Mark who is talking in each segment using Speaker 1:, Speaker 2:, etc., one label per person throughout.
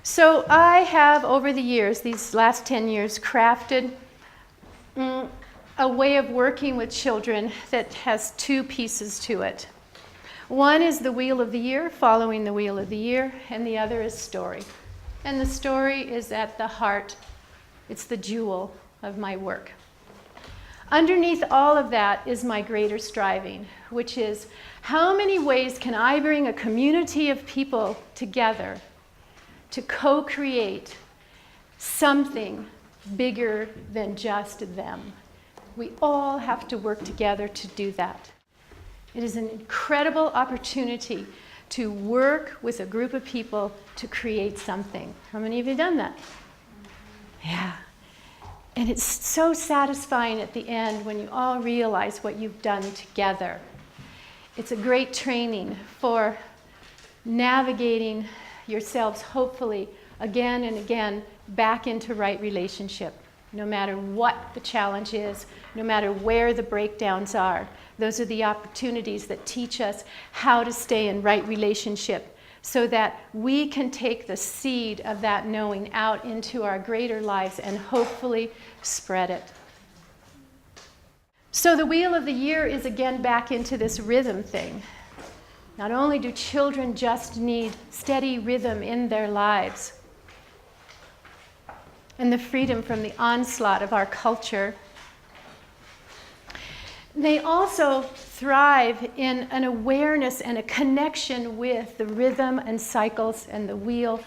Speaker 1: So I have, over the years, these last 10 years, crafted a way of working with children that has two pieces to it. One is the Wheel of the Year, following the Wheel of the Year, and the other is story. And the story is at the heart, it's the jewel of my work. Underneath all of that is my greater striving, which is how many ways can I bring a community of people together to co-create something bigger than just them. We all have to work together to do that. It is an incredible opportunity to work with a group of people to create something. How many of you have done that? Yeah. And it's so satisfying at the end when you all realize what you've done together. It's a great training for navigating yourselves, hopefully, again and again, back into right relationship. No matter what the challenge is, no matter where the breakdowns are, those are the opportunities that teach us how to stay in right relationship so that we can take the seed of that knowing out into our greater lives and hopefully spread it. So the Wheel of the Year is again back into this rhythm thing. Not only do children just need steady rhythm in their lives and the freedom from the onslaught of our culture, they also thrive in an awareness and a connection with the rhythm and cycles and the wheel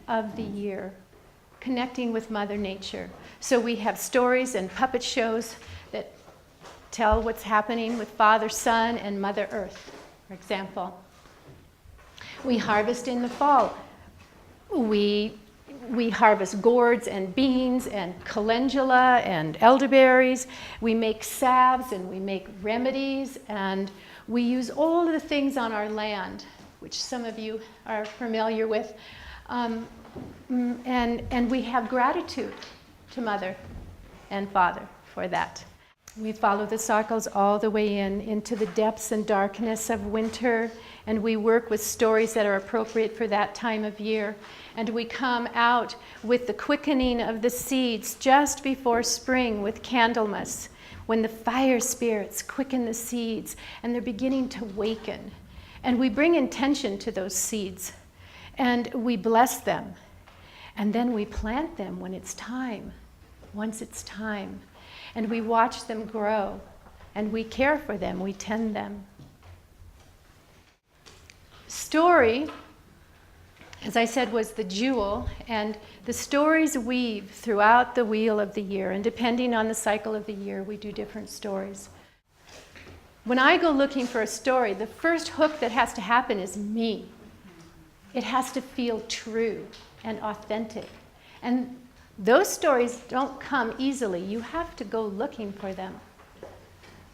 Speaker 1: of the year, connecting with Mother Nature. So we have stories and puppet shows that tell what's happening with Father, Son, and Mother Earth, for example. We harvest in the fall. We harvest gourds and beans and calendula and elderberries. We make salves and we make remedies, and we use all of the things on our land, which some of you are familiar with, and we have gratitude to Mother and Father for that. We follow the cycles all the way into the depths and darkness of winter, and we work with stories that are appropriate for that time of year. And we come out with the quickening of the seeds just before spring with Candlemas, when the fire spirits quicken the seeds and they're beginning to waken. And we bring intention to those seeds and we bless them. And then we plant them when it's time, once it's time. And we watch them grow and we care for them, we tend them. Story, as I said, was the jewel, and the stories weave throughout the Wheel of the Year, and depending on the cycle of the year, we do different stories. When I go looking for a story, the first hook that has to happen is me. It has to feel true and authentic. And those stories don't come easily. You have to go looking for them.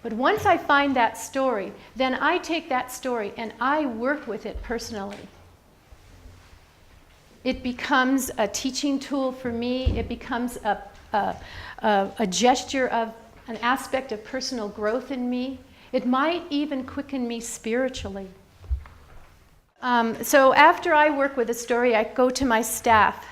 Speaker 1: But once I find that story, then I take that story and I work with it personally. It becomes a teaching tool for me. It becomes a gesture of an aspect of personal growth in me. It might even quicken me spiritually. So after I work with a story, I go to my staff.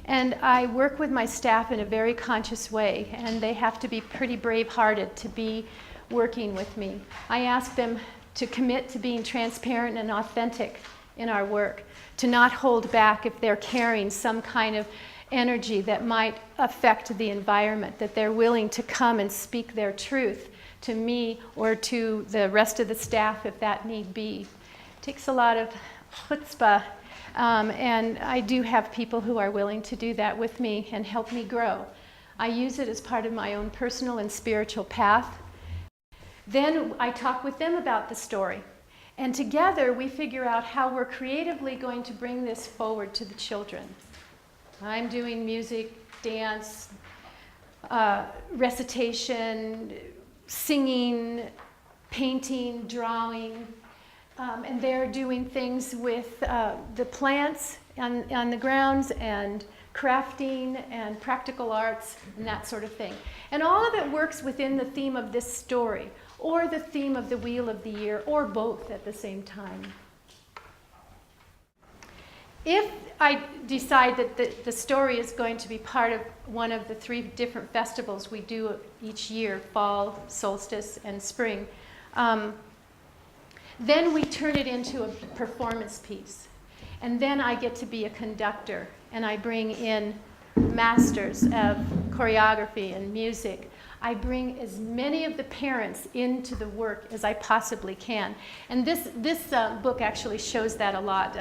Speaker 1: And I work with my staff in a very conscious way. And they have to be pretty brave-hearted to be working with me. I ask them to commit to being transparent and authentic in our work, to not hold back if they're carrying some kind of energy that might affect the environment, that they're willing to come and speak their truth to me or to the rest of the staff if that need be. It takes a lot of chutzpah, and I do have people who are willing to do that with me and help me grow. I use it as part of my own personal and spiritual path. Then I talk with them about the story. And together we figure out how we're creatively going to bring this forward to the children. I'm doing music, dance, recitation, singing, painting, drawing, and they're doing things with the plants on the grounds and crafting and practical arts and that sort of thing. And all of it works within the theme of this story, or the theme of the Wheel of the Year, or both at the same time. if I decide that the story is going to be part of one of the 3 different festivals we do each year, fall, solstice, and spring, then we turn it into a performance piece. And then I get to be a conductor, and I bring in masters of choreography and music. I bring as many of the parents into the work as I possibly can. And this book actually shows that a lot.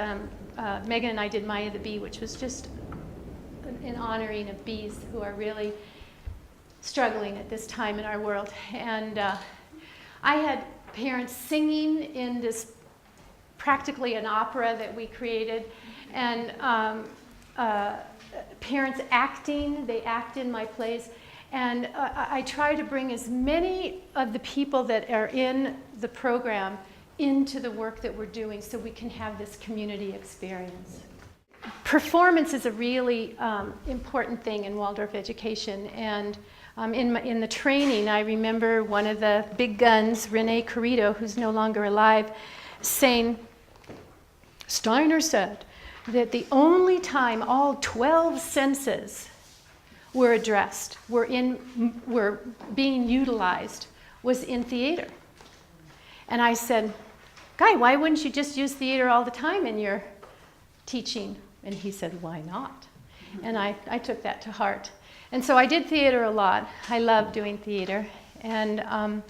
Speaker 1: Megan and I did Maya the Bee, which was just an honoring of bees who are really struggling at this time in our world. And I had parents singing in this practically an opera that we created, and parents acting. They act in my plays. And I try to bring as many of the people that are in the program into the work that we're doing so we can have this community experience. Performance is a really important thing in Waldorf education. And in the training, I remember one of the big guns, Rene Corrido, who's no longer alive, saying, Steiner said that the only time all 12 senses were addressed, were being utilized, was in theater. And I said, Guy, why wouldn't you just use theater all the time in your teaching? And he said, why not? And I took that to heart. And so I did theater a lot. I love doing theater. And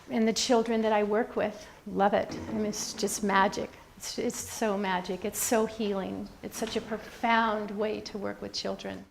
Speaker 1: the children that I work with love it. I mean, it's just magic. It's so magic. It's so healing. It's such a profound way to work with children.